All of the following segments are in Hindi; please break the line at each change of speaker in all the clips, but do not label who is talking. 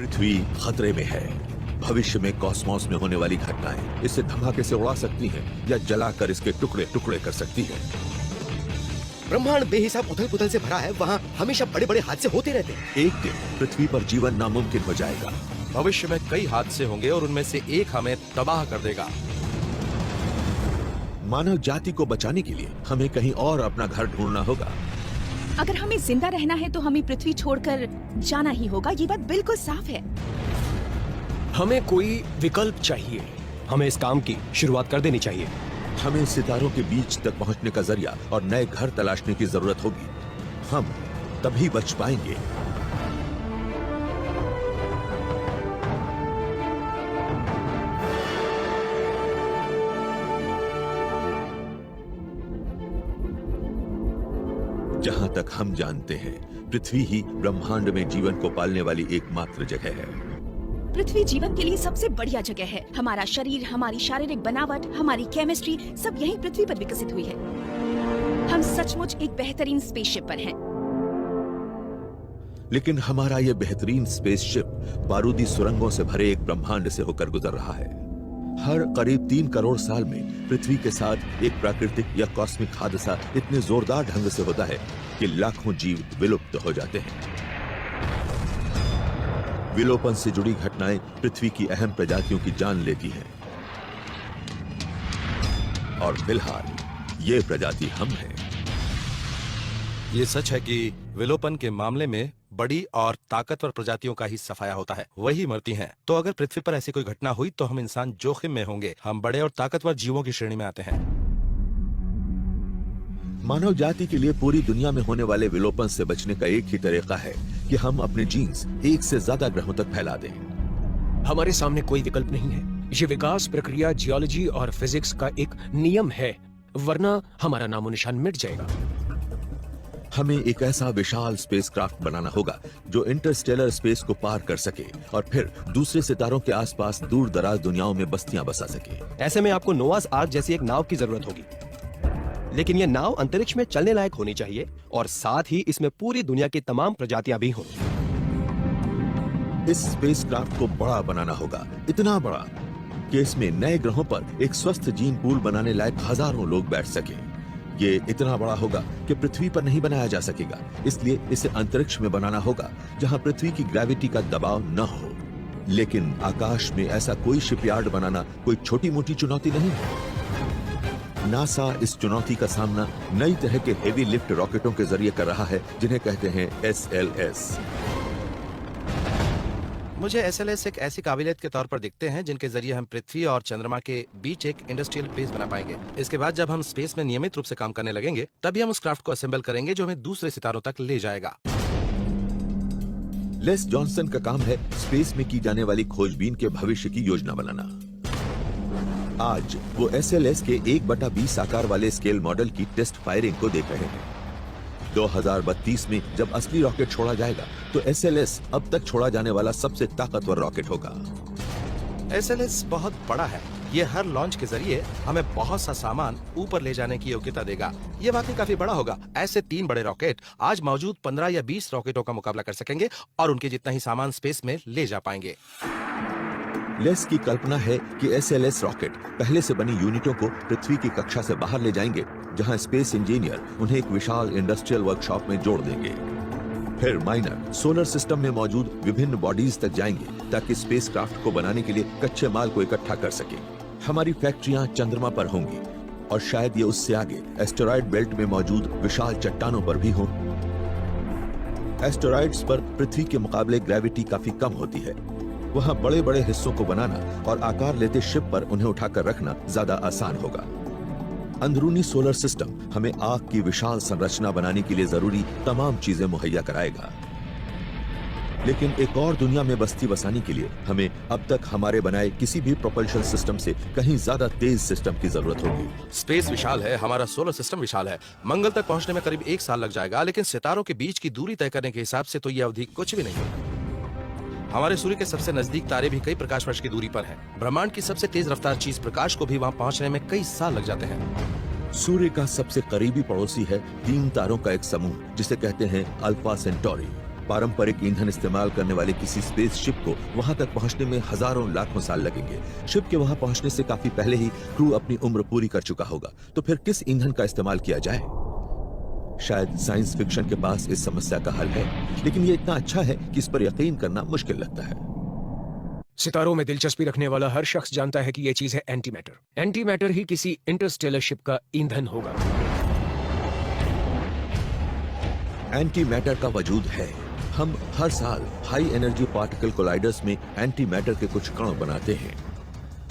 पृथ्वी खतरे में है। भविष्य में कॉस्मोस में होने वाली घटनाएं इसे धमाके से उड़ा सकती हैं या जलाकर इसके टुकड़े टुकड़े कर सकती हैं।
ब्रह्मांड बेहिसाब उथल पुथल से भरा है, वहाँ हमेशा बड़े बड़े हादसे होते रहते हैं।
एक दिन पृथ्वी पर जीवन नामुमकिन हो जाएगा।
भविष्य में कई हादसे होंगे और उनमें से एक हमें तबाह कर देगा।
मानव जाति को बचाने के लिए हमें कहीं और अपना घर ढूंढना होगा।
अगर हमें जिंदा रहना है तो हमें पृथ्वी छोड़कर जाना ही होगा, ये बात बिल्कुल साफ है।
हमें कोई विकल्प चाहिए। हमें इस काम की शुरुआत कर देनी चाहिए।
हमें सितारों के बीच तक पहुंचने का जरिया और नए घर तलाशने की जरूरत होगी। हम तभी बच पाएंगे। जहां तक हम जानते हैं, पृथ्वी ही ब्रह्मांड में जीवन को पालने वाली एकमात्र जगह है।
पृथ्वी जीवन के लिए सबसे बढ़िया जगह है। हमारा शरीर, हमारी शारीरिक बनावट, हमारी केमिस्ट्री सब यही पृथ्वी पर विकसित हुई है। हम सचमुच एक बेहतरीन स्पेसशिप पर हैं।
लेकिन हमारा यह बेहतरीन स्पेसशिप बारूदी सुरंगों से भरे एक ब्रह्मांड से होकर गुजर रहा है। हर करीब 3 करोड़ साल में पृथ्वी के साथ एक प्राकृतिक या कॉस्मिक हादसा इतने जोरदार ढंग से होता है कि लाखों जीव विलुप्त हो जाते हैं। विलोपन से जुड़ी घटनाएं पृथ्वी की अहम प्रजातियों की जान लेती हैं। और फिलहाल ये प्रजाति हम हैं।
ये सच है कि विलोपन के मामले में बड़ी और ताकतवर प्रजातियों का ही सफाया होता है, वही मरती हैं। तो अगर पृथ्वी पर ऐसी कोई घटना हुई तो हम इंसान जोखिम में होंगे। हम बड़े और ताकतवर जीवों की श्रेणी में आते हैं।
मानव जाति के लिए पूरी दुनिया में होने वाले विलोपन से बचने का एक ही तरीका है कि हम अपने जीन्स एक से ज्यादा ग्रहों तक फैला दें।
हमारे सामने कोई विकल्प नहीं है। ये विकास प्रक्रिया जियोलॉजी और फिजिक्स का एक नियम है, वरना हमारा नामो निशान मिट जाएगा।
हमें एक ऐसा विशाल स्पेसक्राफ्ट बनाना होगा जो इंटरस्टेलर स्पेस को पार कर सके और फिर दूसरे सितारों के आसपास दूर दराज दुनियाओं में बस्तियां बसा सके।
ऐसे में आपको नोआस आर्क जैसी एक नाव की जरूरत होगी, लेकिन यह नाव अंतरिक्ष में चलने लायक होनी चाहिए और साथ ही इसमें पूरी दुनिया की तमाम प्रजातियां भी हों।
इस स्पेसक्राफ्ट को बड़ा बनाना होगा, इतना बड़ा कि इसमें नए ग्रहों पर एक स्वस्थ जीन पूल बनाने लायक हजारों लोग बैठ सके। ये इतना बड़ा होगा कि पृथ्वी पर नहीं बनाया जा सकेगा, इसलिए इसे अंतरिक्ष में बनाना होगा जहां पृथ्वी की ग्रेविटी का दबाव न हो। लेकिन आकाश में ऐसा कोई शिपयार्ड बनाना कोई छोटी मोटी चुनौती नहीं है। नासा इस चुनौती का सामना नई तरह के हेवी लिफ्ट रॉकेटों के जरिए कर रहा है, जिन्हें कहते हैं SLS।
मुझे SLS एक ऐसी काबिलियत के तौर पर दिखते हैं जिनके जरिए हम पृथ्वी और चंद्रमा के बीच एक इंडस्ट्रियल बेस बना पाएंगे। इसके बाद जब हम स्पेस में नियमित रूप से काम करने लगेंगे, तभी हम उस क्राफ्ट को असेंबल करेंगे जो हमें दूसरे सितारों तक ले जाएगा।
लेस जॉनसन का काम है स्पेस में की जाने वाली खोजबीन के भविष्य की योजना बनाना। आज वो SLS के 1/20 आकार वाले स्केल मॉडल की टेस्ट फायरिंग को देख रहे हैं। 2032 में जब असली रॉकेट छोड़ा जाएगा तो SLS अब तक छोड़ा जाने वाला सबसे ताकतवर रॉकेट होगा।
SLS बहुत बड़ा है। ये हर लॉन्च के जरिए हमें बहुत सा सामान ऊपर ले जाने की योग्यता देगा। ये वाकई काफी बड़ा होगा। ऐसे 3 बड़े रॉकेट आज मौजूद 15 या 20 रॉकेटों का मुकाबला कर सकेंगे और उनके जितना ही सामान स्पेस में ले जा पाएंगे।
लेस की कल्पना है कि SLS रॉकेट पहले से बनी यूनिटों को पृथ्वी की कक्षा से बाहर ले जाएंगे, जहां स्पेस इंजीनियर उन्हें एक विशाल इंडस्ट्रियल वर्कशॉप में जोड़ देंगे। फिर माइनर सोलर सिस्टम में मौजूद विभिन्न बॉडीज तक जाएंगे ताकि स्पेसक्राफ्ट को बनाने के लिए कच्चे माल को इकट्ठा कर सके। हमारी फैक्ट्रियां चंद्रमा पर होंगी और शायद ये उससे आगे एस्टेरॉयड बेल्ट में मौजूद विशाल चट्टानों पर भी हों। एस्टेरॉयड्स पर पृथ्वी के मुकाबले ग्रेविटी काफी कम होती है। वहां बड़े बड़े हिस्सों को बनाना और आकार लेते शिप पर उन्हें उठाकर रखना ज्यादा आसान होगा। अंदरूनी सोलर सिस्टम हमें आग की विशाल संरचना बनाने के लिए जरूरी तमाम चीजें मुहैया कराएगा। लेकिन एक और दुनिया में बस्ती बसाने के लिए हमें अब तक हमारे बनाए किसी भी प्रोपल्शन सिस्टम से कहीं ज्यादा तेज सिस्टम की जरूरत होगी।
स्पेस विशाल है, हमारा सोलर सिस्टम विशाल है। मंगल तक पहुंचने में करीब 1 साल लग जाएगा, लेकिन सितारों के बीच की दूरी तय करने के हिसाब से तो यह अवधि कुछ भी नहीं है। हमारे सूर्य के सबसे नजदीक तारे भी कई प्रकाश वर्ष की दूरी पर हैं। ब्रह्मांड की सबसे तेज रफ्तार चीज प्रकाश को भी वहां पहुंचने में कई साल लग जाते हैं।
सूर्य का सबसे करीबी पड़ोसी है 3 तारों का एक समूह जिसे कहते हैं अल्फा सेंटोरी। पारंपरिक ईंधन इस्तेमाल करने वाले किसी स्पेसशिप को वहां तक पहुंचने में हजारों लाखों साल लगेंगे। शिप के वहां पहुंचने से काफी पहले ही क्रू अपनी उम्र पूरी कर चुका होगा। तो फिर किस ईंधन का इस्तेमाल किया जाए? शायद साइंस फिक्शन के पास इस समस्या का हल है, लेकिन ये इतना अच्छा है कि इस पर यकीन करना मुश्किल लगता है।
सितारों में दिलचस्पी रखने वाला हर शख्स जानता है कि यह चीज है एंटी मैटर। एंटी मैटर ही किसी इंटरस्टेलर शिप का ईंधन होगा।
एंटी मैटर का वजूद है। हम हर साल हाई एनर्जी पार्टिकल कोलाइडर्स में एंटी मैटर के कुछ कण बनाते हैं।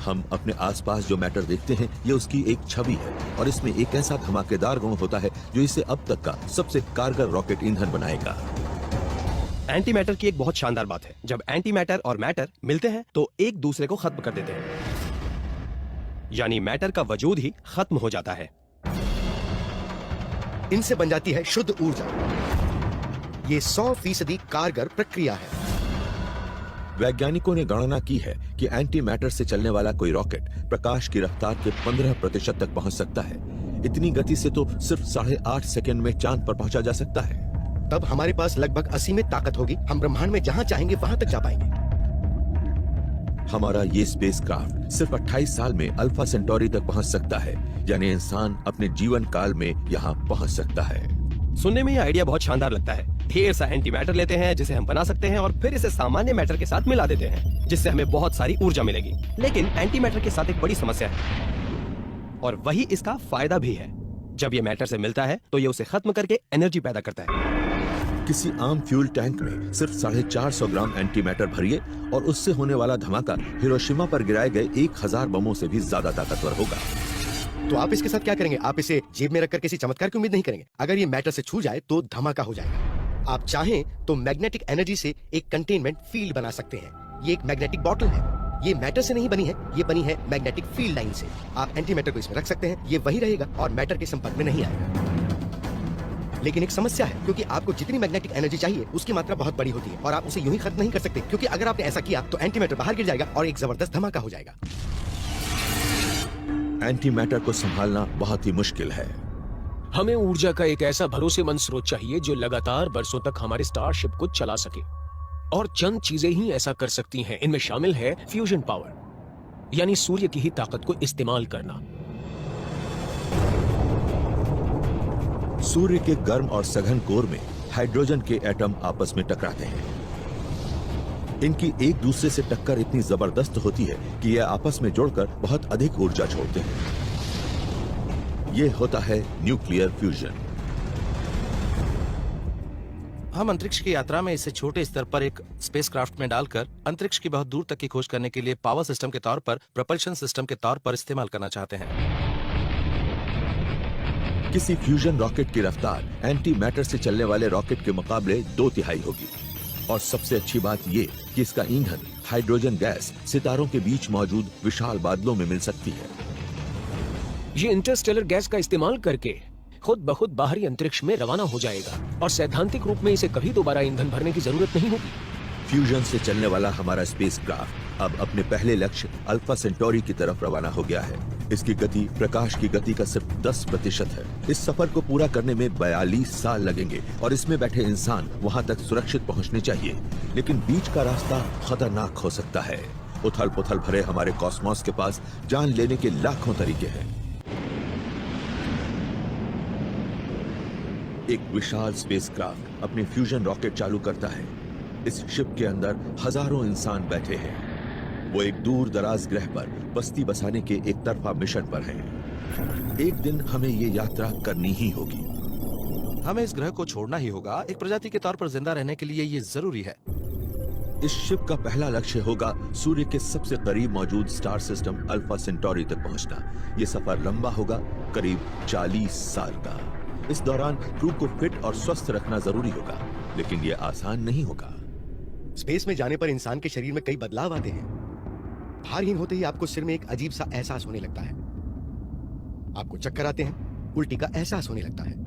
हम अपने आसपास जो मैटर देखते हैं ये उसकी एक छवि है, और इसमें एक ऐसा धमाकेदार गुण होता है जो इसे अब तक का सबसे कारगर रॉकेट ईंधन बनाएगा।
एंटी मैटर की एक बहुत शानदार बात है, जब एंटी मैटर और मैटर मिलते हैं तो एक दूसरे को खत्म कर देते हैं, यानी मैटर का वजूद ही खत्म हो जाता है।
इनसे बन जाती है शुद्ध ऊर्जा। ये 100% कारगर प्रक्रिया है।
वैज्ञानिकों ने गणना की है कि एंटी मैटर से चलने वाला कोई रॉकेट प्रकाश की रफ्तार के 15% तक पहुंच सकता है। इतनी गति से तो सिर्फ 8.5 सेकंड में चांद पर पहुंचा जा सकता है।
तब हमारे पास लगभग असीमित ताकत होगी। हम ब्रह्मांड में जहां चाहेंगे वहां तक जा पाएंगे।
हमारा ये स्पेसक्राफ्ट सिर्फ 28 साल में अल्फा सेंटोरी तक पहुंच सकता है, यानी इंसान अपने जीवन काल में यहाँ पहुंच सकता है।
सुनने में ये आइडिया बहुत शानदार लगता है। ढेर सा एंटी मैटर लेते हैं जिसे हम बना सकते हैं और फिर इसे सामान्य मैटर के साथ मिला देते हैं, जिससे हमें बहुत सारी ऊर्जा मिलेगी। लेकिन एंटी मैटर के साथ एक बड़ी समस्या है, और वही इसका फायदा भी है। जब ये मैटर से मिलता है तो ये उसे खत्म करके एनर्जी पैदा करता है।
किसी आम फ्यूल टैंक में सिर्फ 450 ग्राम एंटी मैटर भरिए और उससे होने वाला धमाका हिरोशिमा पर गिराए गए 1000 बमों से भी ज्यादा ताकतवर होगा।
तो आप इसके साथ क्या करेंगे? आप इसे जेब में रखकर किसी चमत्कार की उम्मीद नहीं करेंगे। अगर ये मैटर से छू जाए तो धमाका हो जाएगा। आप चाहें तो मैग्नेटिक एनर्जी से एक कंटेनमेंट फील्ड बना सकते हैं। ये एक मैग्नेटिक बॉटल है। ये मैटर से नहीं बनी है, ये बनी है मैग्नेटिक फील्ड लाइन से। आप एंटी मैटर को इसमें रख सकते हैं, ये वही रहेगा और मैटर के संपर्क में नहीं आएगा। लेकिन एक समस्या है, क्योंकि आपको जितनी मैग्नेटिक एनर्जी चाहिए उसकी मात्रा बहुत बड़ी होती है और आप उसे यूं ही खत्म नहीं कर सकते, क्योंकि अगर आपने ऐसा किया तो एंटी मैटर बाहर गिर जाएगा और एक जबरदस्त धमाका हो जाएगा।
एंटी मैटर को संभालना बहुत ही मुश्किल है।
हमें ऊर्जा का एक ऐसा भरोसेमंद स्रोत चाहिए जो लगातार बरसों तक हमारे स्टारशिप को चला सके, और चंद चीजें ही ऐसा कर सकती हैं। इनमें शामिल है फ्यूजन पावर, यानी सूर्य की ही ताकत को इस्तेमाल करना।
सूर्य के गर्म और सघन कोर में हाइड्रोजन के एटम आपस में टकराते हैं। इनकी एक दूसरे से टक्कर इतनी जबरदस्त होती है कि यह आपस में जुड़कर बहुत अधिक ऊर्जा छोड़ते हैं। यह होता है न्यूक्लियर फ्यूजन।
हम अंतरिक्ष की यात्रा में इसे छोटे स्तर पर एक स्पेसक्राफ्ट में डालकर अंतरिक्ष की बहुत दूर तक की खोज करने के लिए पावर सिस्टम के तौर पर, प्रपल्शन सिस्टम के तौर पर इस्तेमाल करना चाहते हैं।
किसी फ्यूजन रॉकेट की रफ्तार एंटी मैटर से चलने वाले रॉकेट के मुकाबले 2/3 होगी, और सबसे अच्छी बात ये कि इसका ईंधन हाइड्रोजन गैस सितारों के बीच मौजूद विशाल बादलों में मिल सकती है।
ये इंटरस्टेलर गैस का इस्तेमाल करके खुद ब खुद बाहरी अंतरिक्ष में रवाना हो जाएगा, और सैद्धांतिक रूप में इसे कभी दोबारा ईंधन भरने की जरूरत नहीं होगी।
फ्यूजन से चलने वाला हमारा स्पेसक्राफ्ट अब अपने पहले लक्ष्य अल्फा सेंटोरी की तरफ रवाना हो गया है। इसकी गति प्रकाश की गति का सिर्फ 10% है। इस सफर को पूरा करने में 42 साल लगेंगे, और इसमें बैठे इंसान वहां तक सुरक्षित पहुंचने चाहिए। लेकिन बीच का रास्ता खतरनाक हो सकता है। उथल पुथल भरे हमारे कॉस्मोस के पास जान लेने के लाखों तरीके हैं। एक विशाल स्पेसक्राफ्ट अपनी फ्यूजन रॉकेट चालू करता है। इस शिप के अंदर हजारों इंसान बैठे हैं। वो एक दूर दराज ग्रह पर बस्ती बसाने के एक तरफा मिशन पर हैं। एक दिन हमें ये यात्रा करनी ही होगी।
हमें इस ग्रह को छोड़ना ही होगा। एक प्रजाति के तौर पर जिंदा रहने के लिए ये जरूरी है।
इस शिप का पहला लक्ष्य होगा सूर्य के सबसे करीब मौजूद स्टार सिस्टम अल्फा सेंटोरी तक पहुंचना। ये सफर लंबा होगा, करीब 40 साल का। इस दौरान क्रू को फिट और स्वस्थ रखना जरूरी होगा, लेकिन ये आसान नहीं होगा।
स्पेस में जाने पर इंसान के शरीर में कई बदलाव आते हैं। भारहीन होते ही आपको सिर में एक अजीब सा एहसास होने लगता है। आपको चक्कर आते हैं, उल्टी का एहसास होने लगता है।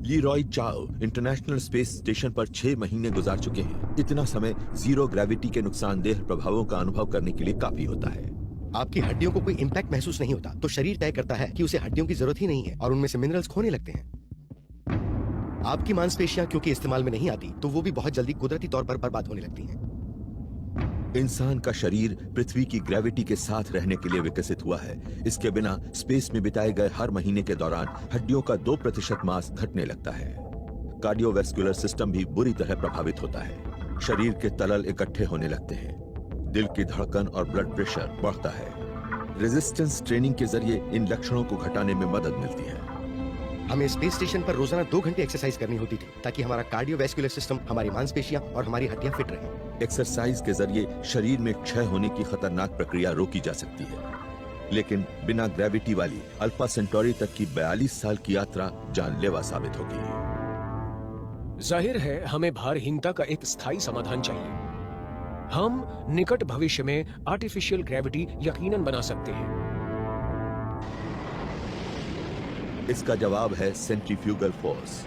लीरॉय चाओ इंटरनेशनल स्पेस स्टेशन पर 6 महीने गुजार चुके हैं। इतना समय जीरो ग्रेविटी के नुकसानदेह प्रभावों का अनुभव करने के लिए काफी होता है।
आपकी हड्डियों को कोई इम्पैक्ट महसूस नहीं होता, तो शरीर तय करता है कि उसे हड्डियों की जरूरत ही नहीं है और उनमें से मिनरल्स खोने लगते हैं। आपकी मांसपेशियां क्योंकि इस्तेमाल में नहीं आती, तो वो भी बहुत जल्दी कुदरती तौर पर बर्बाद होने लगती हैं।
इंसान का शरीर पृथ्वी की ग्रेविटी के साथ रहने के लिए विकसित हुआ है। इसके बिना स्पेस में बिताए गए हर महीने के दौरान हड्डियों का 2% मास घटने लगता है। कार्डियोवैस्कुलर सिस्टम भी बुरी तरह प्रभावित होता है। शरीर के तलल इकट्ठे होने लगते हैं। दिल की धड़कन और ब्लड प्रेशर बढ़ता है। रेजिस्टेंस ट्रेनिंग के जरिए इन लक्षणों को घटाने में मदद मिलती है।
हमें स्पेस स्टेशन पर रोजाना 2 घंटे एक्सरसाइज करनी होती थी ताकि हमारा कार्डियोवैस्कुलर सिस्टम, हमारी मांसपेशियां और हमारी हड्डियां फिट रहें।
एक्सरसाइज के जरिए शरीर में क्षय होने की खतरनाक प्रक्रिया रोकी जा सकती है। लेकिन बिना ग्रेविटी वाली अल्फा सेंटोरी तक की 42 साल की यात्रा जानलेवा साबित होगी।
जाहिर है हमें भारहीनता का एक स्थायी समाधान चाहिए। हम निकट भविष्य में आर्टिफिशियल ग्रेविटी यकीनन बना सकते हैं।
इसका जवाब है सेंट्रीफ्यूगल फोर्स।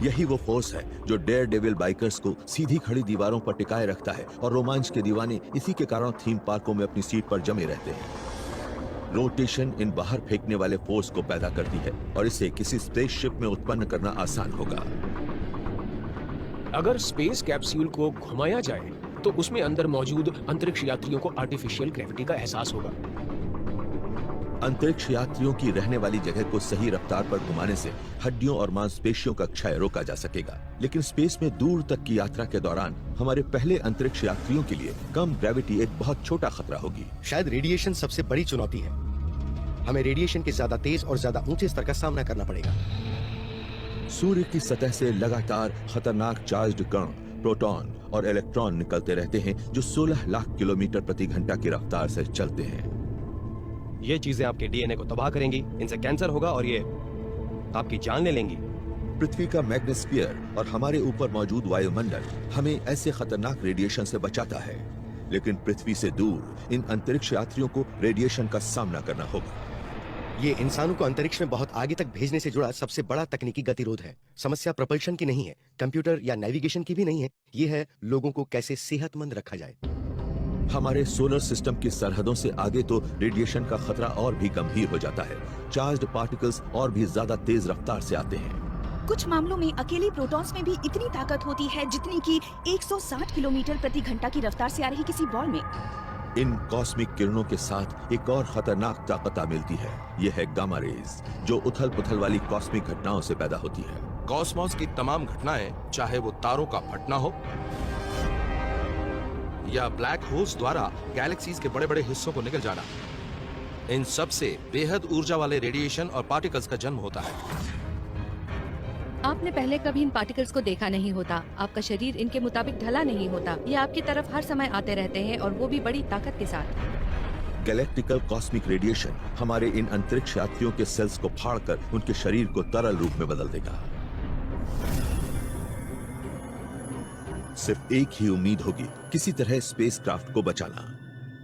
यही वो फोर्स है जो डेयर डेविल बाइकर्स को सीधी खड़ी दीवारों पर टिकाए रखता है और रोमांच के दीवाने इसी के कारण थीम पार्कों में अपनी सीट पर जमे रहते हैं। रोटेशन इन बाहर फेंकने वाले फोर्स को पैदा करती है और इसे किसी स्पेसशिप में उत्पन्न करना आसान होगा।
अगर स्पेस कैप्सूल को घुमाया जाए तो उसमें अंदर मौजूद अंतरिक्ष यात्रियों को आर्टिफिशियल ग्रेविटी का एहसास होगा।
अंतरिक्ष यात्रियों की रहने वाली जगह को सही रफ्तार पर घुमाने से हड्डियों और मांसपेशियों का क्षय रोका जा सकेगा। लेकिन स्पेस में दूर तक की यात्रा के दौरान हमारे पहले अंतरिक्ष यात्रियों के लिए कम ग्रेविटी एक बहुत छोटा खतरा होगी।
शायद रेडिएशन सबसे बड़ी चुनौती है। हमें रेडिएशन के ज्यादा तेज और ज्यादा ऊंचे स्तर का सामना करना पड़ेगा।
सूर्य की सतह से लगातार खतरनाक चार्ज्ड कण, प्रोटॉन और इलेक्ट्रॉन निकलते रहते हैं जो 16 लाख किलोमीटर प्रति घंटा की रफ्तार से चलते हैं।
ये चीजें आपके डीएनए को तबाह करेंगी, इनसे कैंसर होगा और ये आपकी जान ले लेंगी।
पृथ्वी का मैग्नेस्फीयर और हमारे ऊपर मौजूद वायुमंडल हमें ऐसे खतरनाक रेडिएशन से बचाता है। लेकिन पृथ्वी से दूर इन अंतरिक्ष यात्रियों को रेडिएशन का सामना करना होगा।
ये इंसानों को अंतरिक्ष में बहुत आगे तक भेजने से जुड़ा सबसे बड़ा तकनीकी गतिरोध है। समस्या प्रपल्शन की नहीं है, कंप्यूटर या नेविगेशन की भी नहीं है। ये है लोगों को कैसे सेहतमंद रखा जाए।
हमारे सोलर सिस्टम की सरहदों से आगे तो रेडिएशन का खतरा और भी गंभीर हो जाता है। चार्ज्ड पार्टिकल्स और भी ज्यादा तेज रफ्तार से आते हैं।
कुछ मामलों में अकेले प्रोटॉन्स में भी इतनी ताकत होती है जितनी कि 160 किलोमीटर प्रति घंटा की रफ्तार से आ रही किसी बॉल में।
इन कॉस्मिक किरणों के साथ एक और खतरनाक ताकत मिलती है। यह है गामा रेज, जो उथल पुथल वाली कॉस्मिक घटनाओं से पैदा होती है।
कॉस्मोस की तमाम घटनाएं, चाहे वो तारों का फटना हो या ब्लैक होल्स द्वारा गैलेक्सीज के बड़े बड़े हिस्सों को निकल जाना, इन सब से बेहद ऊर्जा वाले रेडिएशन और पार्टिकल्स का जन्म होता है।
आपने पहले कभी इन पार्टिकल्स को देखा नहीं होता। आपका शरीर इनके मुताबिक ढला नहीं होता। ये आपकी तरफ हर समय आते रहते हैं और वो भी बड़ी ताकत के साथ।
गैलेक्टिकल कॉस्मिक रेडिएशन हमारे इन अंतरिक्ष यात्रियों के सेल्स को फाड़कर उनके शरीर को तरल रूप में बदल देगा। सिर्फ एक ही उम्मीद होगी, किसी तरह स्पेसक्राफ्ट को बचाना।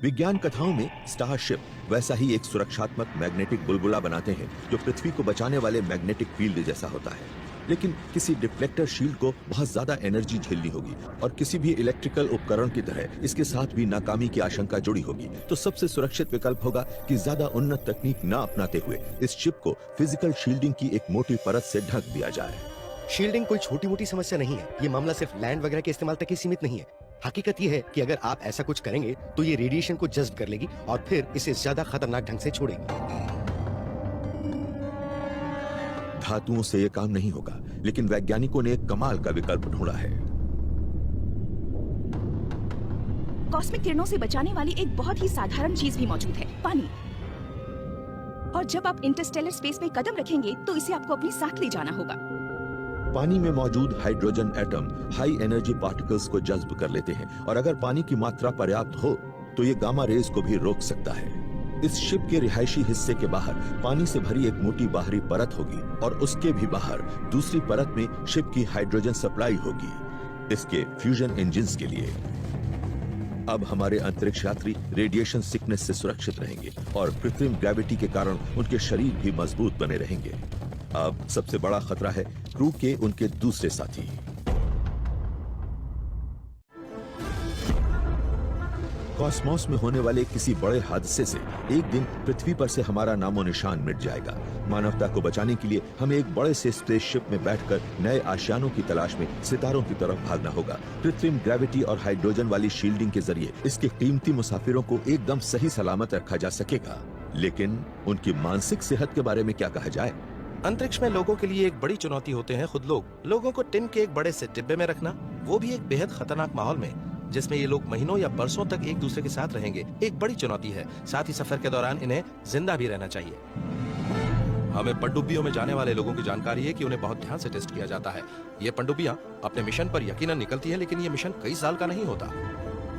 विज्ञान कथाओं में स्टारशिप वैसा ही एक सुरक्षात्मक मैग्नेटिक बुलबुला बनाते हैं जो पृथ्वी को बचाने वाले मैग्नेटिक फील्ड जैसा होता है। लेकिन किसी डिफ्लेक्टर शील्ड को बहुत ज्यादा एनर्जी झेलनी होगी और किसी भी इलेक्ट्रिकल उपकरण की तरह इसके साथ भी नाकामी की आशंका जुड़ी होगी। तो सबसे सुरक्षित विकल्प होगा कि ज्यादा उन्नत तकनीक न अपनाते हुए इस शिप को फिजिकल शील्डिंग की एक मोटी परत से ढक दिया जाए।
शील्डिंग कोई छोटी मोटी समस्या नहीं है। ये मामला सिर्फ लैंड वगैरह के इस्तेमाल तक ही सीमित नहीं है। हकीकत ये है कि अगर आप ऐसा कुछ करेंगे तो ये रेडिएशन को जज्ब कर लेगी और फिर इसे ज्यादा खतरनाक ढंग से छोड़ेगी।
धातुओं से यह काम नहीं होगा, लेकिन वैज्ञानिकों ने एक कमाल का विकल्प ढूंढा है।
कॉस्मिक किरणों से बचाने वाली एक बहुत ही साधारण चीज भी मौजूद है, पानी। और जब आप इंटरस्टेलर स्पेस में कदम रखेंगे तो इसे आपको अपने साथ ले जाना होगा।
पानी में मौजूद hydrogen atom high energy particles को जज्ब कर लेते हैं और अगर पानी की मात्रा पर्याप्त हो तो ये गामा रेज को भी रोक सकता है। इस शिप के रिहायशी हिस्से के बाहर पानी से भरी एक मोटी बाहरी परत होगी और उसके भी बाहर दूसरी परत में शिप की हाइड्रोजन सप्लाई होगी इसके फ्यूजन इंजिन्स के लिए। अब हमारे अंतरिक्ष यात्री रेडिएशन सिकनेस से सुरक्षित रहेंगे और कृत्रिम ग्रेविटी के कारण उनके शरीर भी मजबूत बने रहेंगे। अब सबसे बड़ा खतरा है क्रू के उनके दूसरे साथी। कॉस्मोस में होने वाले किसी बड़े हादसे से एक दिन पृथ्वी पर से हमारा नामो निशान मिट जाएगा। मानवता को बचाने के लिए हमें एक बड़े से स्पेसशिप में बैठकर नए आशियानों की तलाश में सितारों की तरफ भागना होगा। कृत्रिम ग्रेविटी और हाइड्रोजन वाली शील्डिंग के जरिए इसके कीमती मुसाफिरों को एकदम सही सलामत रखा जा सकेगा। लेकिन उनकी मानसिक सेहत के बारे में क्या कहा जाए?
अंतरिक्ष में लोगों के लिए एक बड़ी चुनौती होते हैं खुद लोग। लोगों को टिन के एक बड़े से डिब्बे में रखना, वो भी एक बेहद खतरनाक माहौल में जिसमें ये लोग महीनों या बरसों तक एक दूसरे के साथ रहेंगे, एक बड़ी चुनौती है। साथ ही सफर के दौरान इन्हें जिंदा भी रहना चाहिए। हमें पनडुब्बियों में जाने वाले लोगों की जानकारी है कि उन्हें बहुत ध्यान से टेस्ट किया जाता है। ये पनडुब्बियां अपने मिशन पर यकीनन निकलती हैं, लेकिन ये मिशन कई साल का नहीं होता।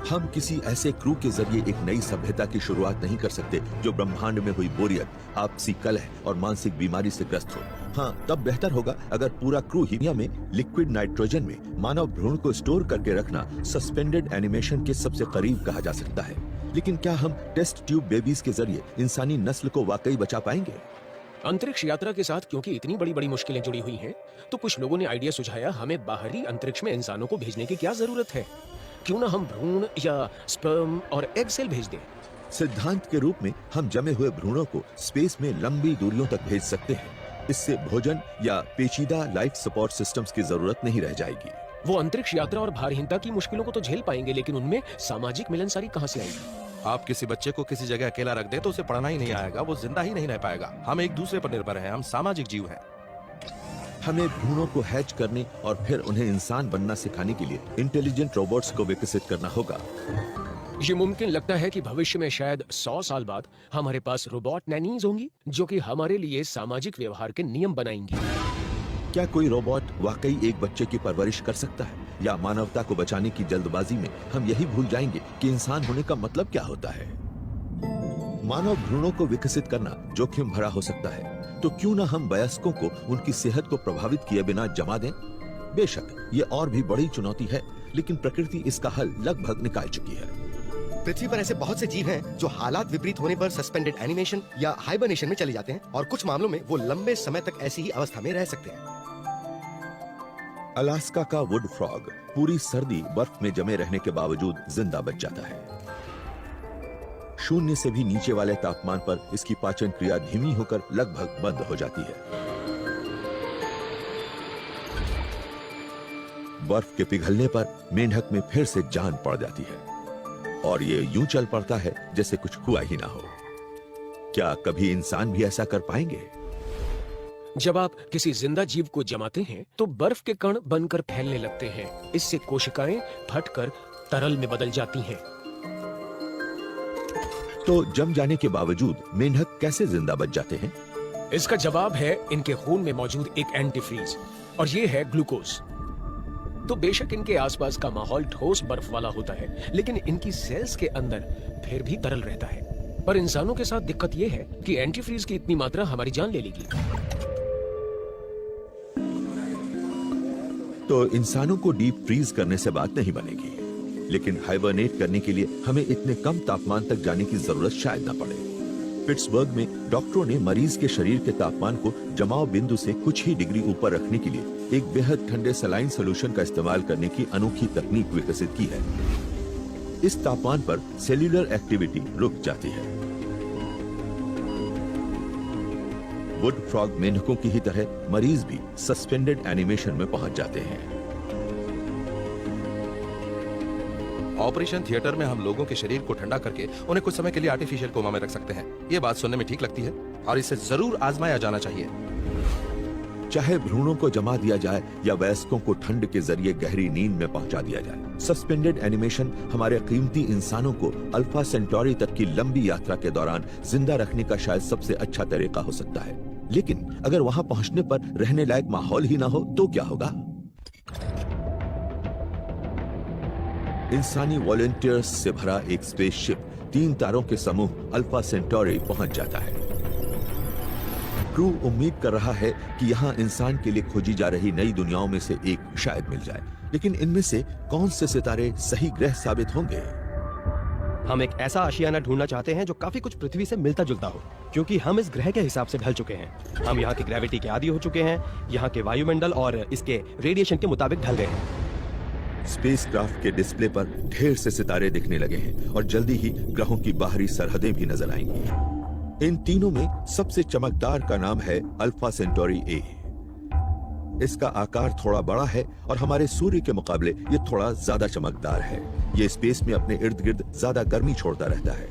हम किसी ऐसे क्रू के जरिए एक नई सभ्यता की शुरुआत नहीं कर सकते जो ब्रह्मांड में हुई बोरियत, आपसी कलह और मानसिक बीमारी से ग्रस्त हो। हाँ, तब बेहतर होगा अगर पूरा क्रू हीलियम में लिक्विड नाइट्रोजन में मानव भ्रूण को स्टोर करके रखना सस्पेंडेड एनिमेशन के सबसे करीब कहा जा सकता है। लेकिन क्या हम टेस्ट ट्यूब बेबीज के जरिए इंसानी नस्ल को वाकई बचा पाएंगे?
अंतरिक्ष यात्रा के साथ क्योंकि इतनी बड़ी बड़ी मुश्किलें जुड़ी हुई हैं, तो कुछ लोगों ने आइडिया सुझाया हमें बाहरी अंतरिक्ष में इंसानों को भेजने की क्या जरूरत है। क्यों ना हम भ्रूण या स्पर्म और एग सेल भेज दें।
सिद्धांत के रूप में हम जमे हुए भ्रूणों को स्पेस में लंबी दूरियों तक भेज सकते हैं। इससे भोजन या पेचीदा लाइफ सपोर्ट सिस्टम्स की जरूरत नहीं रह जाएगी।
वो अंतरिक्ष यात्रा और भारहीनता की मुश्किलों को तो झेल पाएंगे, लेकिन उनमें सामाजिक मिलनसारी कहाँ से आएगी?
आप किसी बच्चे को किसी जगह अकेला रख दे तो उसे पढ़ना ही नहीं आएगा, वो जिंदा ही नहीं रह पाएगा। हम एक दूसरे पर निर्भर हैं, हम सामाजिक जीव हैं।
हमें भ्रूणों को हैच करने और फिर उन्हें इंसान बनना सिखाने के लिए इंटेलिजेंट रोबोट्स को विकसित करना होगा।
ये मुमकिन लगता है कि भविष्य में शायद 100 साल बाद हमारे पास रोबोट नैनीज होंगी जो कि हमारे लिए सामाजिक व्यवहार के नियम बनाएंगी।
क्या कोई रोबोट वाकई एक बच्चे की परवरिश कर सकता है, या मानवता को बचाने की जल्दबाजी में हम यही भूल जाएंगे कि इंसान होने का मतलब क्या होता है? मानव भ्रूणों को विकसित करना जोखिम भरा हो सकता है, तो क्यों ना हम वयस्कों को उनकी सेहत को प्रभावित किए बिना जमा दें? बेशक ये और भी बड़ी चुनौती है, लेकिन प्रकृति इसका हल लगभग निकाल चुकी है।
पृथ्वी पर ऐसे बहुत से जीव हैं जो हालात विपरीत होने पर सस्पेंडेड एनिमेशन या हाइबरनेशन में चले जाते हैं, और कुछ मामलों में वो लंबे समय तक ऐसी ही अवस्था में रह सकते हैं।
अलास्का का वुड फ्रॉग पूरी सर्दी बर्फ में जमे रहने के बावजूद जिंदा बच जाता है। शून्य से भी नीचे वाले तापमान पर इसकी पाचन क्रिया धीमी होकर लगभग बंद हो जाती है। बर्फ के पिघलने पर मेंढक में फिर से जान पड़ जाती है और ये यूं चल पड़ता है जैसे कुछ हुआ ही ना हो। क्या कभी इंसान भी ऐसा कर पाएंगे?
जब आप किसी जिंदा जीव को जमाते हैं तो बर्फ के कण बनकर फैलने लगते हैं। इससे कोशिकाएं फटकर तरल में बदल जाती हैं।
तो जम जाने के बावजूद मेंढक कैसे जिंदा बच जाते हैं?
इसका जवाब है इनके खून में मौजूद एक एंटीफ्रीज, और ये है ग्लूकोज। तो बेशक इनके आसपास का माहौल ठोस बर्फ वाला होता है, लेकिन इनकी सेल्स के अंदर फिर भी तरल रहता है। पर इंसानों के साथ दिक्कत यह है कि एंटीफ्रीज की इतनी मात्रा हमारी जान ले लेगी।
तो इंसानों को डीप फ्रीज करने से बात नहीं बनेगी, लेकिन हाइबरनेट करने के लिए हमें इतने कम तापमान तक जाने की जरूरत शायद न पड़े। पिट्सबर्ग में डॉक्टरों ने मरीज के शरीर के तापमान को जमाव बिंदु से कुछ ही डिग्री ऊपर रखने के लिए एक बेहद ठंडे सलाइन सॉल्यूशन का इस्तेमाल करने की अनोखी तकनीक विकसित की है। इस तापमान पर सेल्यूलर एक्टिविटी रुक जाती है। वुड फ्रॉग मेंढकों की ही तरह मरीज भी सस्पेंडेड एनिमेशन में पहुंच जाते हैं।
ऑपरेशन थिएटर में हम लोगों के शरीर को ठंडा करके उन्हें कुछ समय के लिए आर्टिफिशियल कोमा में रख सकते हैं। ये बात सुनने में ठीक लगती है और इसे जरूर आजमाया जाना चाहिए।
चाहे भ्रूणों को जमा दिया जाए या वयस्कों को ठंड के जरिए गहरी नींद में पहुंचा दिया जाए, सस्पेंडेड एनिमेशन हमारे कीमती इंसानों को अल्फा सेंटोरी तक की लंबी यात्रा के दौरान जिंदा रखने का शायद सबसे अच्छा तरीका हो सकता है। लेकिन अगर वहां पहुंचने पर रहने लायक माहौल ही ना हो तो क्या होगा? इंसानी वॉलंटियर्स से भरा एक स्पेसशिप 3 तारों के समूह अल्फा सेंटोरी पहुंच जाता है। क्रू उम्मीद कर रहा है कि यहां इंसान के लिए खोजी जा रही नई दुनियाओं में से एक शायद मिल जाए, लेकिन इनमें से कौन से सितारे सही ग्रह साबित होंगे?
हम एक ऐसा आशियाना ढूंढना चाहते हैं जो काफी कुछ पृथ्वी से मिलता जुलता हो, क्योंकि हम इस ग्रह के हिसाब से ढल चुके हैं। हम यहाँ की ग्रेविटी के आदी हो चुके हैं, यहाँ के वायुमंडल और इसके रेडिएशन के मुताबिक ढल गए हैं।
स्पेसक्राफ्ट के डिस्प्ले पर ढेर से सितारे दिखने लगे हैं और जल्दी ही ग्रहों की बाहरी सरहदें भी नजर आएंगी। इन तीनों में सबसे चमकदार का नाम है अल्फा सेंटोरी ए। इसका आकार थोड़ा बड़ा है और हमारे सूर्य के मुकाबले ये थोड़ा ज्यादा चमकदार है। ये स्पेस में अपने इर्द गिर्द ज्यादा गर्मी छोड़ता रहता है।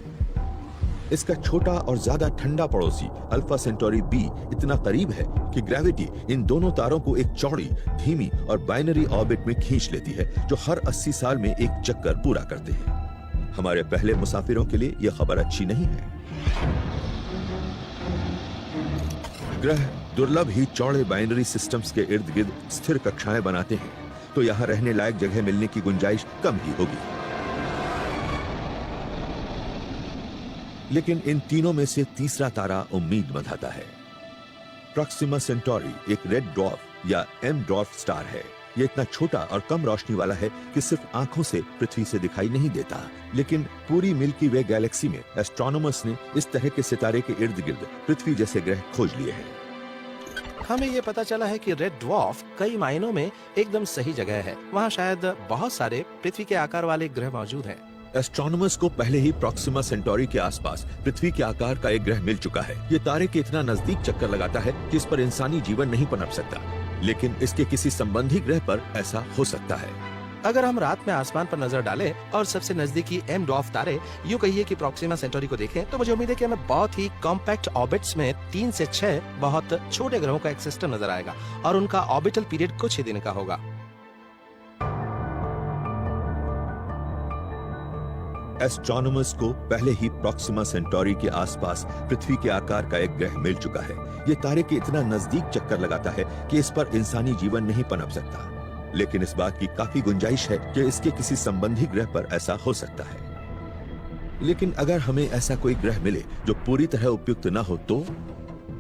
इसका छोटा और ज्यादा ठंडा पड़ोसी अल्फा सेंटोरी बी इतना करीब है कि ग्रेविटी इन दोनों तारों को एक चौड़ी, धीमी और बाइनरी ऑर्बिट में खींच लेती है, जो हर 80 साल में एक चक्कर पूरा करते हैं। हमारे पहले मुसाफिरों के लिए यह खबर अच्छी नहीं है। ग्रह दुर्लभ ही चौड़े बाइनरी सिस्टम्स के इर्द गिर्द स्थिर कक्षाएं बनाते हैं, तो यहां रहने लायक जगह मिलने की गुंजाइश कम ही होगी। लेकिन इन तीनों में से तीसरा तारा उम्मीद बंधाता है। प्रॉक्सिमा सेंटोरी एक रेड ड्वार्फ या एम ड्वार्फ स्टार है। यह इतना छोटा और कम रोशनी वाला है कि सिर्फ आंखों से पृथ्वी से दिखाई नहीं देता, लेकिन पूरी मिल्की वे गैलेक्सी में एस्ट्रोनॉमर्स ने इस तरह के सितारे के इर्द गिर्द पृथ्वी जैसे ग्रह खोज लिए हैं।
हमें ये पता चला है कि रेड ड्वार्फ कई मायनों में एकदम सही जगह है। वहाँ शायद बहुत सारे पृथ्वी के आकार वाले ग्रह मौजूद हैं।
एस्ट्रोनॉमर्स को पहले ही प्रॉक्सिमा सेंटोरी के आसपास पृथ्वी के आकार का एक ग्रह मिल चुका है। ये तारे के इतना नजदीक चक्कर लगाता है कि इस पर इंसानी जीवन नहीं पनप सकता, लेकिन इसके किसी संबंधी ग्रह पर ऐसा हो सकता है।
अगर हम रात में आसमान पर नजर डालें और सबसे नजदीकी एम ड्वार्फ तारे, यूं कहिए कि प्रॉक्सिमा सेंटोरी को देखें, तो मुझे उम्मीद है कि हमें बहुत ही कॉम्पैक्ट ऑर्बिट्स में 3 से 6 बहुत छोटे ग्रहों का एक सिस्टम नजर आएगा और उनका ऑर्बिटल पीरियड कुछ ही दिन का होगा।
एस्ट्रोनॉमर्स को पहले ही प्रॉक्सिमा सेंटोरी के आसपास पृथ्वी के आकार का एक ग्रह मिल चुका है। ये तारे के इतना नजदीक चक्कर लगाता है कि इस पर इंसानी जीवन नहीं पनप सकता, लेकिन इस बात की काफी गुंजाइश है कि इसके किसी संबंधी ग्रह पर ऐसा हो सकता है। लेकिन अगर हमें ऐसा कोई ग्रह मिले जो पूरी तरह उपयुक्त ना हो, तो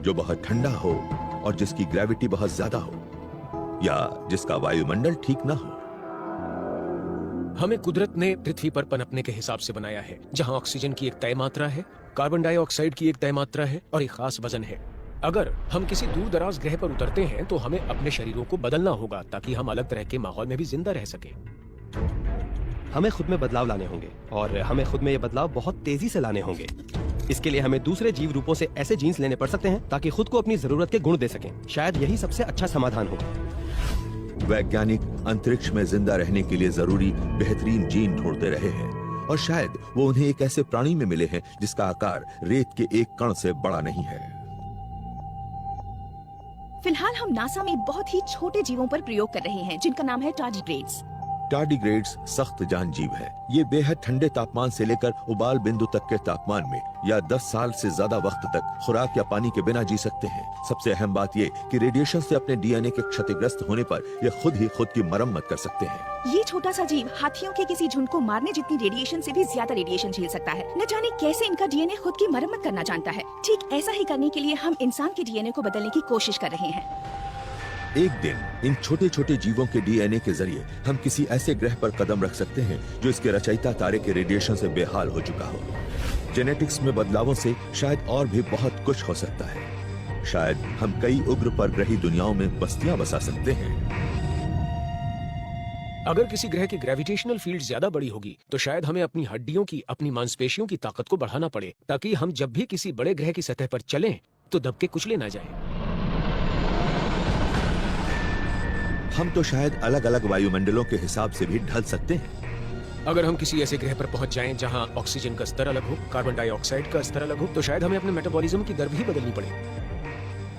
जो बहुत ठंडा हो और जिसकी ग्रेविटी बहुत ज्यादा हो, या जिसका वायुमंडल ठीक ना हो।
हमें कुदरत ने पृथ्वी पर पनपने के हिसाब से बनाया है, जहां ऑक्सीजन की एक तय मात्रा है, कार्बन डाइऑक्साइड की एक तय मात्रा है और एक खास वजन है। अगर हम किसी दूर दराज ग्रह पर उतरते हैं तो हमें अपने शरीरों को बदलना होगा ताकि हम अलग तरह के माहौल में भी जिंदा रह सके।
हमें खुद में बदलाव लाने होंगे और हमें खुद में ये बदलाव बहुत तेजी से लाने होंगे। इसके लिए हमें दूसरे जीव रूपों से ऐसे जीन्स लेने पड़ सकते हैं ताकि खुद को अपनी जरूरत के गुण दे सकें। शायद यही सबसे अच्छा समाधान होगा।
वैज्ञानिक अंतरिक्ष में जिंदा रहने के लिए जरूरी बेहतरीन जीन ढूंढते रहे हैं और शायद वो उन्हें एक ऐसे प्राणी में मिले हैं जिसका आकार रेत के एक कण से बड़ा नहीं है।
फिलहाल हम नासा में बहुत ही छोटे जीवों पर प्रयोग कर रहे हैं, जिनका नाम है टार्डिग्रेड्स।
टार्डिग्रेड्स सख्त जान जीव है। ये बेहद ठंडे तापमान से लेकर उबाल बिंदु तक के तापमान में या 10 साल से ज्यादा वक्त तक खुराक या पानी के बिना जी सकते हैं। सबसे अहम बात ये कि रेडिएशन से अपने डीएनए के क्षतिग्रस्त होने पर ये खुद ही खुद की मरम्मत कर सकते हैं।
ये छोटा सा जीव हाथियों के किसी झुंड को मारने जितनी रेडिएशन से भी ज्यादा रेडिएशन झेल सकता है। न जाने कैसे इनका डीएनए खुद की मरम्मत करना जानता है। ठीक ऐसा ही करने के लिए हम इंसान के डीएनए को बदलने की कोशिश कर रहे हैं।
एक दिन इन छोटे छोटे जीवों के डीएनए के जरिए हम किसी ऐसे ग्रह पर कदम रख सकते हैं जो इसके रचयिता तारे के रेडिएशन से बेहाल हो चुका हो। जेनेटिक्स में बदलावों से शायद और भी बहुत कुछ हो सकता है। शायद हम कई उग्र परग्रही दुनियाओं में बस्तियां बसा सकते हैं।
अगर किसी ग्रह की ग्रेविटेशनल फील्ड ज्यादा बड़ी होगी तो शायद हमें अपनी हड्डियों की, अपनी मांसपेशियों की ताकत को बढ़ाना पड़े ताकि हम जब भी किसी बड़े ग्रह की सतह पर चलें तो दबके कुचले ना जाएं।
हम तो शायद अलग अलग वायुमंडलों के हिसाब से भी ढल सकते हैं।
अगर हम किसी ऐसे ग्रह पर पहुंच जाएं जहां ऑक्सीजन का स्तर अलग हो, कार्बन डाइऑक्साइड का स्तर अलग हो, तो शायद हमें अपने मेटाबॉलिज्म की दर भी बदलनी पड़े।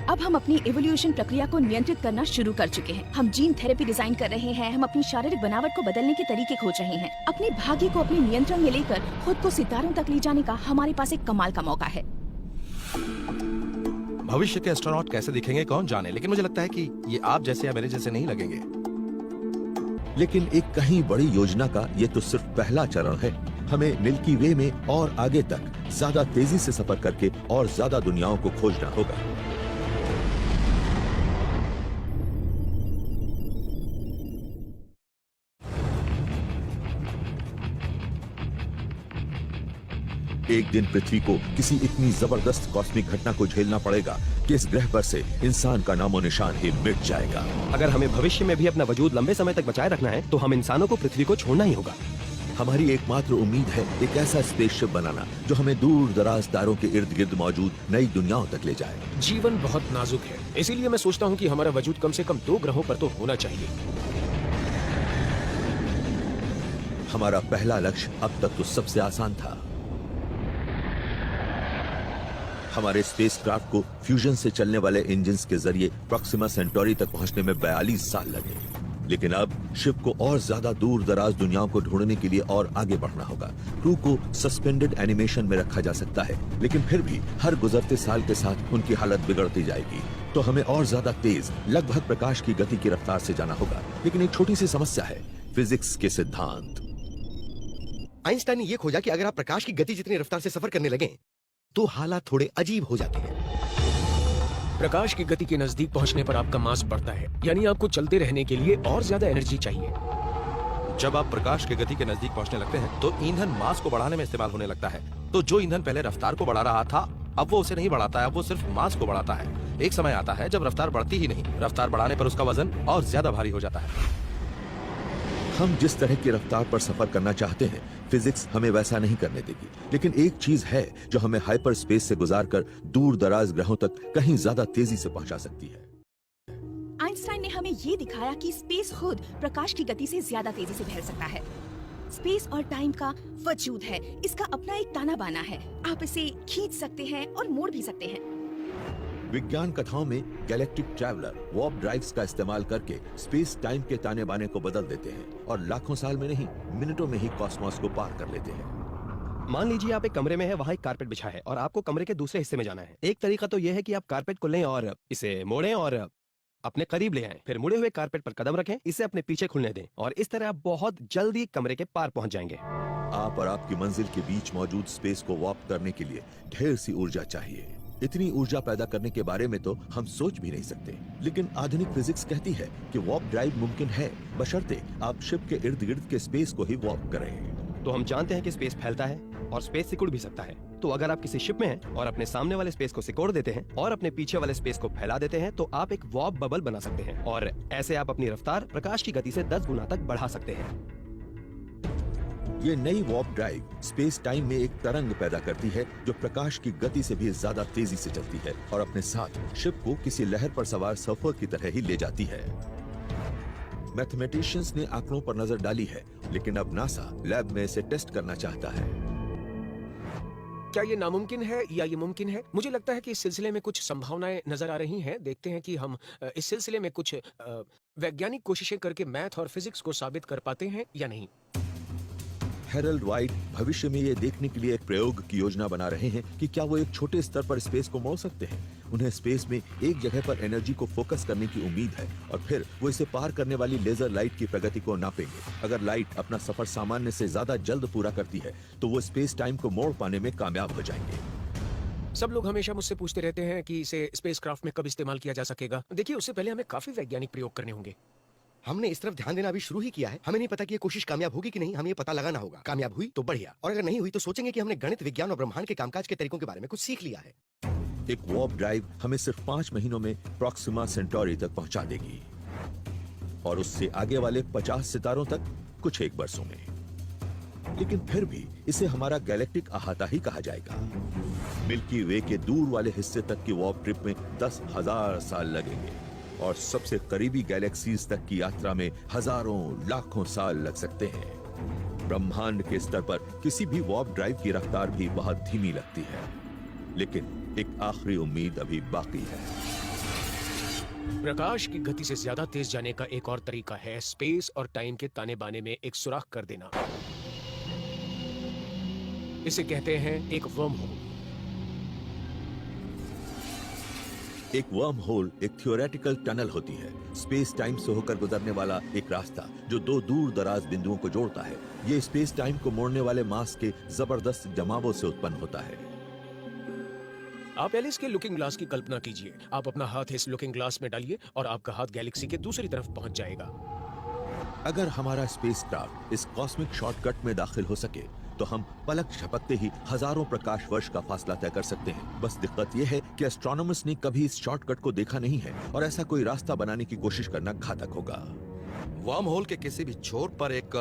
अब हम अपनी एवोल्यूशन प्रक्रिया को नियंत्रित करना शुरू कर चुके हैं। हम जीन थेरेपी डिजाइन कर रहे हैं। हम अपनी शारीरिक बनावट को बदलने के तरीके खोज रहे हैं। अपने भाग्य को अपने नियंत्रण में लेकर खुद को सितारों तक ले जाने का हमारे पास एक कमाल का मौका है।
भविष्य के एस्ट्रोनॉट कैसे दिखेंगे कौन जाने, लेकिन मुझे लगता है कि ये आप जैसे या मेरे जैसे नहीं लगेंगे।
लेकिन एक कहीं बड़ी योजना का ये तो सिर्फ पहला चरण है। हमें मिल्की वे में और आगे तक ज्यादा तेजी से सफर करके और ज्यादा दुनियाओं को खोजना होगा। एक दिन पृथ्वी को किसी इतनी जबरदस्त कॉस्मिक घटना को झेलना पड़ेगा कि इस ग्रह पर से इंसान का नामो निशान ही मिट जाएगा।
अगर हमें भविष्य में भी अपना वजूद लंबे समय तक बचाए रखना है तो हम इंसानों को पृथ्वी को छोड़ना ही होगा।
हमारी एकमात्र उम्मीद है एक ऐसा स्पेसशिप बनाना जो हमें दूर दराज तारों के इर्द गिर्द मौजूद नई दुनियाओं तक ले जाए।
जीवन बहुत नाजुक है, इसीलिए मैं सोचता हूँ कि हमारा वजूद कम से कम 2 ग्रहों पर तो होना चाहिए।
हमारा पहला लक्ष्य अब तक तो सबसे आसान था। हमारे स्पेसक्राफ्ट को फ्यूजन से चलने वाले इंजन्स के जरिए प्रॉक्सिमा सेंटोरी तक पहुंचने में 42 साल लगे, लेकिन अब शिप को और ज्यादा दूर दराज दुनियाओं को ढूंढने के लिए और आगे बढ़ना होगा। क्रू को सस्पेंडेड एनिमेशन में रखा जा सकता है, लेकिन फिर भी हर गुजरते साल के साथ उनकी हालत बिगड़ती जाएगी। तो हमें और ज्यादा तेज, लगभग प्रकाश की गति की रफ्तार से जाना होगा। लेकिन एक छोटी सी समस्या है, फिजिक्स के सिद्धांत।
आइंस्टाइन ने यह खोजा कि अगर आप प्रकाश की गति जितनी रफ्तार से सफर करने लगे तो हालात थोड़े अजीब हो जाते हैं।
प्रकाश की गति के नजदीक पहुंचने पर आपका मास बढ़ता है, यानी आपको चलते रहने के लिए और ज्यादा एनर्जी चाहिए।
जब आप प्रकाश की गति के नजदीक पहुंचने लगते हैं तो ईंधन मास को बढ़ाने में इस्तेमाल होने लगता है। तो जो ईंधन पहले रफ्तार को बढ़ा रहा था अब वो उसे नहीं बढ़ाता है, अब वो सिर्फ मास को बढ़ाता है। एक समय आता है जब रफ्तार बढ़ती ही नहीं, रफ्तार बढ़ाने पर उसका वजन और ज्यादा भारी हो जाता है।
हम जिस तरह की रफ्तार पर सफर करना चाहते हैं फिजिक्स हमें वैसा नहीं करने देगी। लेकिन एक चीज है जो हमें हाइपर स्पेस से गुजारकर दूर दराज ग्रहों तक कहीं ज्यादा तेजी से पहुंचा सकती है।
आइंस्टाइन ने हमें ये दिखाया कि स्पेस खुद प्रकाश की गति से ज्यादा तेजी से फैल सकता है। स्पेस और टाइम का वजूद है, इसका अपना एक ताना बाना है। आप इसे खींच सकते हैं और मोड़ भी सकते हैं।
विज्ञान कथाओं में गैलेक्टिक ट्रैवलर वार्प ड्राइव्स का इस्तेमाल करके स्पेस टाइम के ताने बाने को बदल देते हैं और लाखों साल में नहीं, मिनटों में ही कॉस्मोस को पार कर लेते हैं।
मान लीजिए आप एक कमरे में है, वहाँ एक कारपेट बिछा है और आपको कमरे के दूसरे हिस्से में जाना है। एक तरीका तो यह है कि आप कारपेट को लें और इसे मोड़ें और अपने करीब ले आएं। फिर मुड़े हुए कारपेट पर कदम रखें, इसे अपने पीछे खुलने दें और इस तरह आप बहुत जल्दी कमरे के पार पहुंच जाएंगे।
आप और आपकी मंजिल के बीच मौजूद स्पेस को वार्प करने के लिए ढेर सी ऊर्जा चाहिए। इतनी ऊर्जा पैदा करने के बारे में तो हम सोच भी नहीं सकते। लेकिन आधुनिक फिजिक्स कहती है कि वार्प ड्राइव मुमकिन है, बशर्ते आप शिप के इर्द गिर्द के स्पेस को ही वार्प करें।
तो हम जानते हैं कि स्पेस फैलता है और स्पेस सिकुड़ भी सकता है। तो अगर आप किसी शिप में हैं और अपने सामने वाले स्पेस को सिकोड़ देते हैं और अपने पीछे वाले स्पेस को फैला देते हैं तो आप एक वार्प बबल बना सकते हैं और ऐसे आप अपनी रफ्तार प्रकाश की गति से 10 गुना तक बढ़ा सकते हैं।
ये नई वार्प ड्राइव स्पेस टाइम में एक तरंग पैदा करती है जो प्रकाश की गति से भी ज्यादा तेजी से चलती है और अपने साथ शिप को किसी लहर पर सवार सर्फर की तरह ही ले जाती है। मैथमेटिशियंस ने आंकड़ों पर नजर डाली है, लेकिन अब नासा लैब में इसे टेस्ट करना चाहता है।
क्या ये नामुमकिन है या ये मुमकिन है? मुझे लगता है कि इस सिलसिले में कुछ संभावनाएं नजर आ रही हैं। देखते हैं कि हम इस सिलसिले में कुछ वैज्ञानिक कोशिशें करके मैथ और फिजिक्स को साबित कर पाते हैं या नहीं।
हेरल्ड वाइट भविष्य में ये देखने के लिए एक प्रयोग की योजना बना रहे हैं कि क्या वो एक छोटे स्तर पर स्पेस को मोड़ सकते हैं। उन्हें स्पेस में एक जगह पर एनर्जी को फोकस करने की उम्मीद है और फिर वो इसे पार करने वाली लेजर लाइट की प्रगति को नापेंगे। अगर लाइट अपना सफर सामान्य से ज्यादा जल्द पूरा करती है तो वो स्पेस टाइम को मोड़ पाने में कामयाब हो जाएंगे।
सब लोग हमेशा मुझसे पूछते रहते हैं कि इसे स्पेसक्राफ्ट में कब इस्तेमाल किया जा सकेगा। देखिए, उससे पहले हमें काफी वैज्ञानिक प्रयोग करने होंगे।
हमने इस तरफ ध्यान देना अभी शुरू ही किया है। हमें नहीं पता कि ये कोशिश कामयाब होगी कि नहीं, हमें ये पता लगाना होगा। कामयाब हुई तो बढ़िया, और अगर नहीं हुई तो सोचेंगे कि हमने गणित, विज्ञान और ब्रह्मांड के कामकाज के तरीकों के बारे में कुछ सीख लिया है।
एक वार्प ड्राइव हमें सिर्फ 5 महीनों में प्रॉक्सिमा सेंटोरी तक पहुंचा देगी और उससे आगे वाले 50 सितारों तक कुछ 1 वर्षों में। लेकिन फिर भी इसे हमारा गैलेक्टिक अहाता ही कहा जाएगा। मिल्की वे के दूर वाले हिस्से तक की वार्प ट्रिप में 10,000 साल लगेंगे और सबसे करीबी गैलेक्सीज तक की यात्रा में हजारों लाखों साल लग सकते हैं। ब्रह्मांड के स्तर पर किसी भी वार्प ड्राइव की रफ्तार भी बहुत धीमी लगती है, लेकिन एक आखिरी उम्मीद अभी बाकी है।
प्रकाश की गति से ज्यादा तेज जाने का एक और तरीका है स्पेस और टाइम के ताने बाने में एक सुराख कर देना। इसे कहते हैं एक वर्म होल।
एक वर्म होल एक थियोरेटिकल टनल होती है, स्पेस टाइम से होकर गुजरने वाला एक रास्ता जो 2 दूर दराज बिंदुओं को जोड़ता है। ये स्पेस टाइम को मोड़ने वाले मास के जबरदस्त जमावों से उत्पन्न होता है।
आप एलिस के लुकिंग ग्लास की कल्पना कीजिए। आप अपना हाथ इस लुकिंग ग्लास में डालिए और आपका हाथ गैलेक्सी के दूसरी तरफ पहुंच जाएगा।
अगर हमारा स्पेसक्राफ्ट इस कॉस्मिक शॉर्टकट में दाखिल हो सके तो हम पलक झपकते ही हजारों प्रकाश वर्ष का फासला तय कर सकते हैं। बस दिक्कत यह है कि एस्ट्रोनॉमर्स ने कभी इस शॉर्टकट को देखा नहीं है और ऐसा कोई रास्ता बनाने की कोशिश करना घातक होगा।
वर्म होल के किसी भी छोर पर एक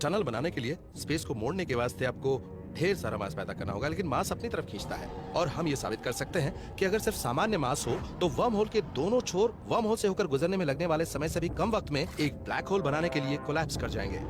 टनल बनाने के लिए स्पेस को मोड़ने के वास्ते आपको ढेर सारा मास पैदा करना होगा, लेकिन मास अपनी तरफ खींचता है। और हम ये साबित कर सकते हैं कि अगर सिर्फ सामान्य मास हो तो वर्म होल के दोनों छोर वर्म होल से होकर गुजरने में लगने वाले समय से भी कम वक्त में एक ब्लैक होल बनाने के लिए कोलैप्स कर जाएंगे।